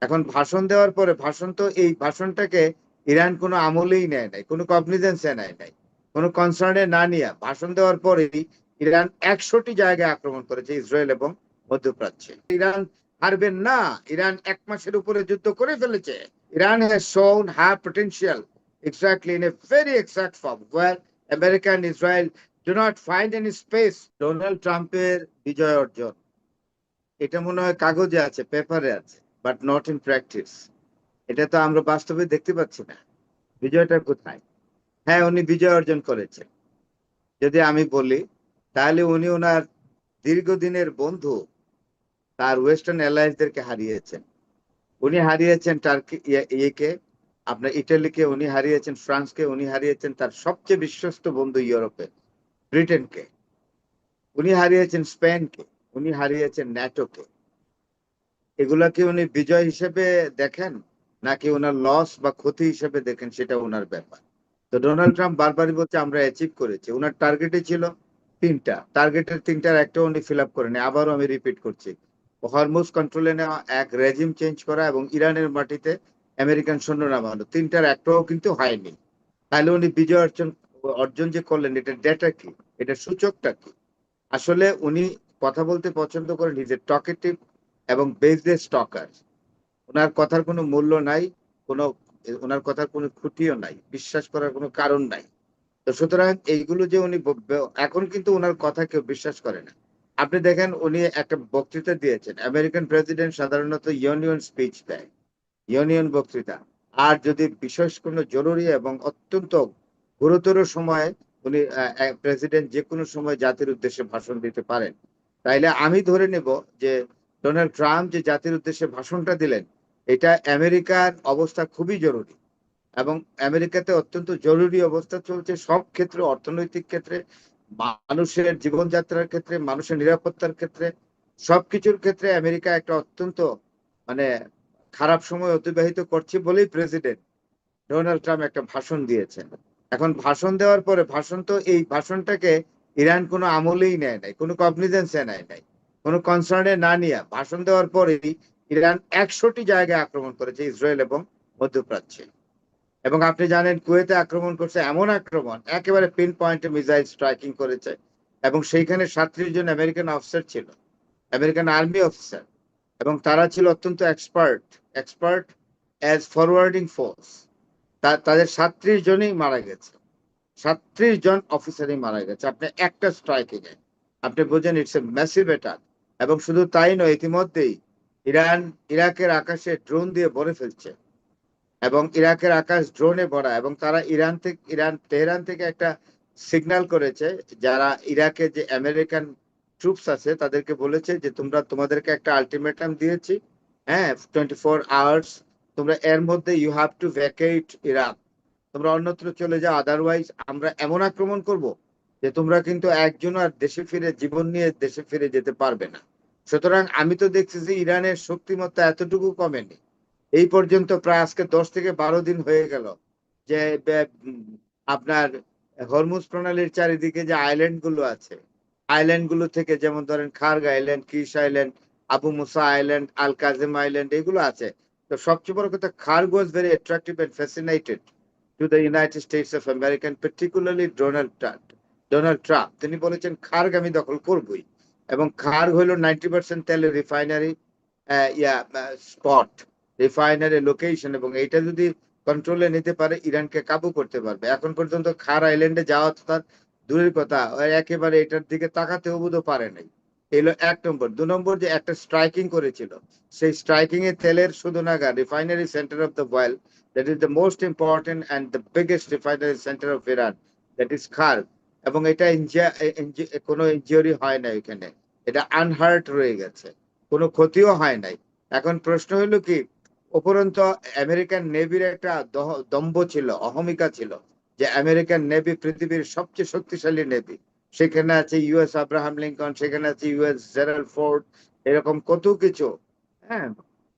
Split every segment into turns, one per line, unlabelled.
এখন ভাষণ দেওয়ার পরে ভাষণ তো এই ভাষণটাকে ইরান কোনো আমলেই নেয় নাই, কোনো কগনিজেন্সে নেয় নাই, কোনো কনসার্নে না নিয়ে ভাষণ দেওয়ার পরেই ইরান 100টি জায়গায় আক্রমণ করেছে ইসরায়েল এবং মধ্যপ্রাচ্যে। ইরান হারবেন না, ইরান 1 মাসের উপরে যুদ্ধ করে ফেলেছে। Iran has shown high potential exactly in a very exact form where America and Israel do not find any space. Donald ট্রাম্পের বিজয় অর্জন এটা মনে হয় কাগজে আছে, পেপারে আছে, বাট নট ইন প্র্যাকটিস। এটা তো আমরা বাস্তবে দেখতে পাচ্ছি না। বিজয়টা কোথায়? হ্যাঁ, উনি বিজয় অর্জন করেছেন যদি আমি বলি, তাহলে উনি ওনার দীর্ঘদিনের বন্ধু তার ওয়েস্টার্ন অ্যালায়েন্সদেরকে হারিয়েছেন। উনি হারিয়েছেন টার্কি ইয়েকে, আপনার ইটালিকে, উনি হারিয়েছেন ফ্রান্সকে, উনি হারিয়েছেন তার সবচেয়ে বিশ্বস্ত বন্ধু ইউরোপে ব্রিটেনকে, উনি হারিয়েছেন স্পেনকে, উনি হারিয়েছেন ন্যাটোকে। এগুলা কি উনি বিজয় হিসেবে দেখেন নাকি ওনার লস বা ক্ষতি হিসেবে দেখেন, সেটা ওনার ব্যাপার। তো ডোনাল্ড ট্রাম্প বারবারই বলছে আমরা অ্যাচিভ করেছি। ওনার টার্গেটে ছিল 3টা, টার্গেটের 3টার একটাও উনি ফিল আপ করেনি। আবারও আমি রিপিট করছি, হরমুজ কন্ট্রোলে নেওয়া, এক রেজিম চেঞ্জ করা এবং ইরানের মাটিতে আমেরিকান সৈন্য নামানো, 3টার একটাও কিন্তু হয়নি। তাহলে উনি বিজয় অর্জন অর্জন যে করলেন, এটা ডেটা কি, এটা সূচকটা কি? আসলে উনি কথা বলতে পছন্দ করেন, ইজ এ টকেটিভ এবং বেসড স্টকার। ওনার কথার কোনো মূল্য নাই, কোনো ওনার কথার কোনো খুঁটিও নাই, বিশ্বাস করার কোনো কারণ নাই। তো সুতরাং এইগুলো যে উনি এখন কিন্তু ওনার কথা কেউ বিশ্বাস করে না। আপনি দেখেন উনি একটা বক্তৃতা দিয়েছেন, আমেরিকান প্রেসিডেন্ট সাধারণত ইউনিয়ন স্পিচ দেয়, ইউনিয়ন বক্তৃতা। আর যদি বিশেষ কোনো জরুরি এবং অত্যন্ত গুরুতর সময়ে উনি প্রেসিডেন্ট যে কোনো সময় জাতির উদ্দেশ্যে ভাষণ দিতে পারেন। তাইলে আমি ধরে নেব যে ডোনাল্ড ট্রাম্প যে জাতির উদ্দেশ্যে ভাষণটা দিলেন, এটা আমেরিকার অবস্থা খুবই জরুরি এবং আমেরিকাতে অত্যন্ত জরুরি অবস্থা চলছে সব ক্ষেত্রে, অর্থনৈতিক ক্ষেত্রে, মানুষের জীবনযাত্রার ক্ষেত্রে, মানুষের নিরাপত্তার ক্ষেত্রে, সবকিছুর ক্ষেত্রে আমেরিকা একটা অত্যন্ত মানে খারাপ সময় অতিবাহিত করছে বলেই প্রেসিডেন্ট ডোনাল্ড ট্রাম্প একটা ভাষণ দিয়েছেন। এখন ভাষণ দেওয়ার পরে ভাষণ তো এই ভাষণটাকে ইরান কোনো আমলেই নেয় নাই, কোনো কগনিজেন্সে নেয় নাই, কোনো কনসার্নে না নিয়ে ভাষণ দেওয়ার পরেই ইরান 100টি জায়গায় আক্রমণ করেছে ইসরায়েল এবং মধ্যপ্রাচ্যে। এবং আপনি জানেন কুয়েতে আক্রমণ করছে, এমন আক্রমণ একেবারে পিন পয়েন্টে মিসাইল স্ট্রাইকিং করেছে এবং সেইখানে 37 জন আমেরিকান অফিসার ছিল, আমেরিকান আর্মি অফিসার, এবং তারা ছিল অত্যন্ত expert, expert as forwarding force. তাদের 37 জনই মারা গেছে, 37 জন অফিসারই মারা গেছে আপনি একটা স্ট্রাইকে যায়। আপনি বোঝেন ইটস এ ম্যাসিভ অ্যাটাক। এবং শুধু তাই নয়, ইতিমধ্যেই ইরান ইরাকের আকাশে ড্রোন দিয়ে ভরে ফেলছে এবং ইরাকের আকাশ ড্রোনে ভরা, এবং তারা তেহরান থেকে একটা সিগন্যাল করেছে যারা ইরাকে যে আমেরিকান ট্রুপস আছে তাদেরকে বলেছে যে তোমাদেরকে একটা আলটিমেটাম দিয়েছি, হ্যাঁ, 24 আওয়ার্স, তোমরা এর মধ্যে you have to vacate Iraq, তোমরা অন্যত্র চলে যাও, আদারওয়াইজ আমরা এমন আক্রমণ করব যে তোমরা কিন্তু একজন আর দেশে ফিরে জীবন নিয়ে দেশে ফিরে যেতে পারবে না। সুতরাং আমি তো দেখছি যে ইরানের শক্তিমত্তা এতটুকু কমেনি এই পর্যন্ত, প্রায় আজকে 10 থেকে 12 দিন হয়ে গেল যে আপনার হরমুজ প্রণালীর চারিদিকে যে আইল্যান্ড গুলো আছে, আইল্যান্ড গুলো থেকে যেমন ধরেন Kharg island, Kish island, Abu Musa island, Al Kazem island, এগুলো আছে। তো সবচেয়ে বড় কথা, Kharg was very attractive and fascinated to the United States of America, particularly Donald Trump. তিনি বলেছেন খার্গ আমি দখল করবই, এবং খার্গ হলো 90% তেলের রিফাইনারি স্পট, রিফাইনারি লোকেশন, এবং এটা যদি কন্ট্রোলে নিতে পারে ইরানকে কাবু করতে পারবে। এখন পর্যন্ত খার আইল্যান্ডে যাওয়া তো তার দূরের কথা, একেবারে এটার দিকে তাকাতেও বোধ পারে নাই। এলো 1 নম্বর। 2 নম্বর, যে একটা স্ট্রাইকিং করেছিল, সেই স্ট্রাইকিং এ তেলের শোধনাগার, refinery centre of the world, that is the most important and the biggest refinery centre of Iran, that is Kharg. এবং এটা কোনো ইনজিওরি হয় না এখানে, এটা আনহার্ট রয়ে গেছে, কোনো ক্ষতিও হয় নাই। এখন প্রশ্ন হলো কি, উপরন্ত আমেরিকান নেভির একটা দম্ভ ছিল, অহমিকা ছিল, যে আমেরিকান নেভি পৃথিবীর সবচেয়ে শক্তিশালী নেভি। সেখানে আছে ইউএস আব্রাহাম লিঙ্কন, সেখানে আছে ইউএস জেরাল্ড ফোর্ড, এরকম কত কিছু। হ্যাঁ,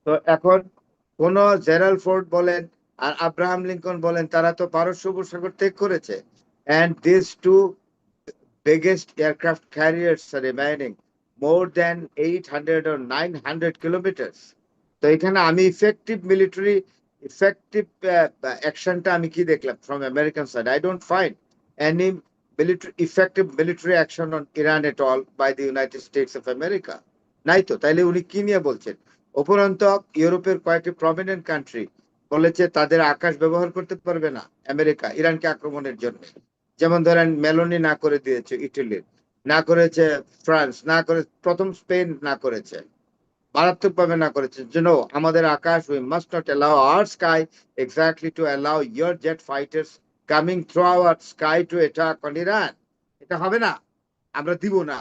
তো এখন কোন জেরাল্ড ফোর্ড বলেন আর আব্রাহাম লিঙ্কন বলেন, তারা তো পারস্য উপসাগর ত্যাগ করেছে, and these two biggest aircraft carriers are remaining more than 800 or 900 kilometers. তো এখানে আমি ইফেক্টিভ অ্যাকশনটা আমি কি দেখলাম from American side? I don't find any effective military action on Iran at all by the United States of America. নাই তো, তাইলে উনি কি নিয়ে বলছেন? উপরন্ত ইউরোপের কয়েকটি প্রমিনেন্ট কান্ট্রি বলেছে তাদের আকাশ ব্যবহার করতে পারবে না আমেরিকা ইরানকে আক্রমণের জন্য। যেমন ধরেন মেলোনি না করে দিয়েছে ইটালির, না করেছে ফ্রান্স, না করে প্রথম স্পেন না করেছে, মারাত্মকভাবে না করেছে। আমাদের আকাশ, we must not allow our sky exactly to allow your jet fighters coming through our sky to attack on Iran. এটা হবে না, আমরা দিব না।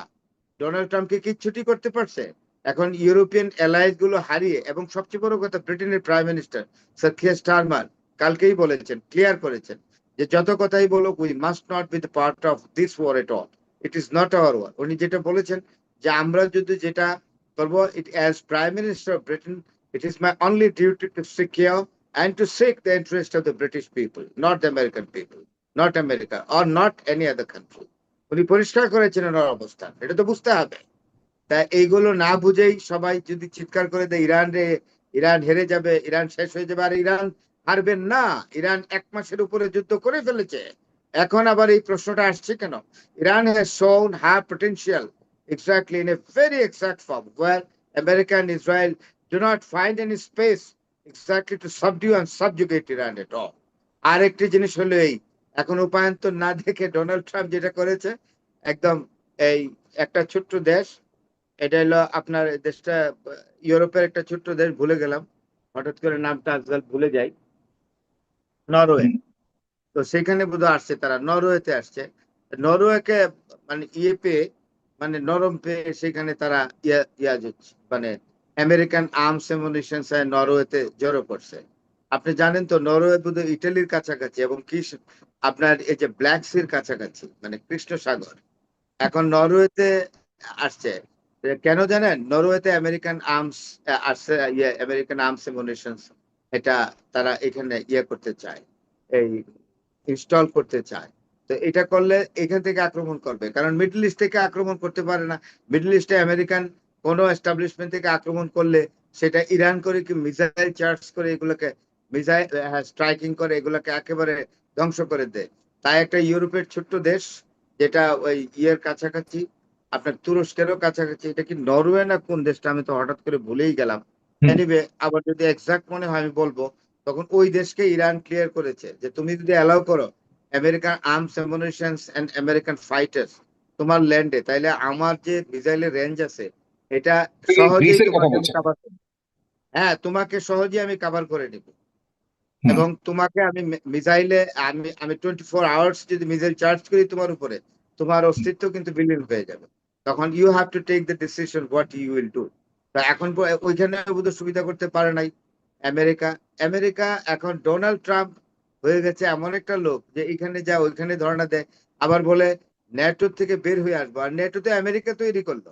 ডোনাল্ড ট্রাম্পকে কিচ্ছুটি করতে পারছে? এখন ইউরোপিয়ান অ্যালায়েন্স গুলো হারিয়ে, এবং সবচেয়ে বড় কথা ব্রিটেনের prime minister sir Keir Starmer কালকেই বলেছেন, ক্লিয়ার করেছেন যে যত কথাই বলুক, we must not be the part of this war at all, it is not our war. উনি যেটা বলেছেন যে আমরা যদি যেটা করবো, it as Prime Minister of Britain, it is my only duty to secure and to seek the interest of the British people, not the American people, not America or not any other country. উনি পরিষ্কার করেছেন ওনার অবস্থান, এটা তো বুঝতে হবে। তাই এইগুলো না বুঝেই সবাই যদি চিৎকার করে দেয় ইরান হেরে যাবে, ইরান শেষ হয়ে যাবে, আর ইরান হারবেন না। ইরান 1 মাসের উপরে যুদ্ধ করে ফেলেছে, এখন আবার এই প্রশ্নটা আসছে কেন? Iran has shown high potential exactly in a very exact form where America and Israel do not find any space exactly to subdue and subjugate Iran at all. আরেকটি জিনিস হলো এই, এখন উপায়ন্তর না দেখে ডোনাল্ড ট্রাম্প যেটা করেছে, একদম এই একটা ছোট্ট দেশ, এটা হলো আপনার দেশটা ইউরোপের একটা ছোট্ট দেশ, ভুলে গেলাম হঠাৎ করে নামটা, আজকাল ভুলে যাই, নরওয়ে। তো সেখানে বোধহয় আসছে, তারা নরওয়েতে আসছে। নরওয়েকে মানে পেয়ে, মানে নরম পেয়ে সেখানে তারা মানে আমেরিকান আর্মস এমুনিশন নরওয়েতে জড়ো করছে। আপনি জানেন তো নরওয়ে বোধহয় ইটালির কাছাকাছি, এবং কি আপনার এই যে ব্ল্যাক সির কাছাকাছি, মানে কৃষ্ণ সাগর। এখন নরওয়েতে আসছে কেন জানেন? নরওয়েতে আমেরিকান আর্মস আসছে, আমেরিকান আর্মস এমুনিশন, এটা তারা এখানে করতে চায়, এই ইনস্টল করতে চায়। তো এটা করলে এখান থেকে আক্রমণ করবে, কারণ মিডল ইস্ট থেকে আক্রমণ করতে পারে না। মিডল ইস্টে আমেরিকান কোন এস্টাবলিশমেন্ট থেকে আক্রমণ করলে সেটা ইরান করে কি মিসাইল চার্জ করে এগুলোকে, মিসাইল স্ট্রাইকিং করে এগুলোকে একেবারে ধ্বংস করে দেয়। তাই একটা ইউরোপের ছোট্ট দেশ, যেটা ওই কাছাকাছি, আপনার তুরস্কেরও কাছাকাছি, এটা কি নরওয়ে না কোন দেশটা, আমি তো হঠাৎ করে ভুলেই গেলাম। এনিওয়ে, আবার যদি এক্সাক্ট মনে হয় আমি বলবো। তখন ওই দেশকে ইরান ক্লিয়ার করেছে যে তুমি যদি অ্যালাউ করো American arms ammunitions and American fighters তোমার ল্যান্ডে, তাইলে আমার যে মিসাইলের রেঞ্জ আছে এটা সহজেই তোমাকে আমি কভার করব। হ্যাঁ, তোমাকে সহজেই আমি কভার করে নিব, এবং তোমাকে আমি মিসাইলে, আমি 24 আওয়ার্স যদি মিসাইল চার্জ করি তোমার উপরে, তোমার অস্তিত্ব কিন্তু বিলীন হয়ে যাবে। তখন you have to take the decision what you will do. তা এখন ওইখানে বোধহয় সুবিধা করতে পারে নাই আমেরিকা। আমেরিকা এখন ডোনাল্ড ট্রাম্প হয়ে গেছে এমন একটা লোক যে এখানে যা ওইখানে ধর্ণা দেয়, আবার বলে ন্যাটো থেকে বের হয়ে আসবো, আর ন্যাটোতে আমেরিকা তৈরি করলো।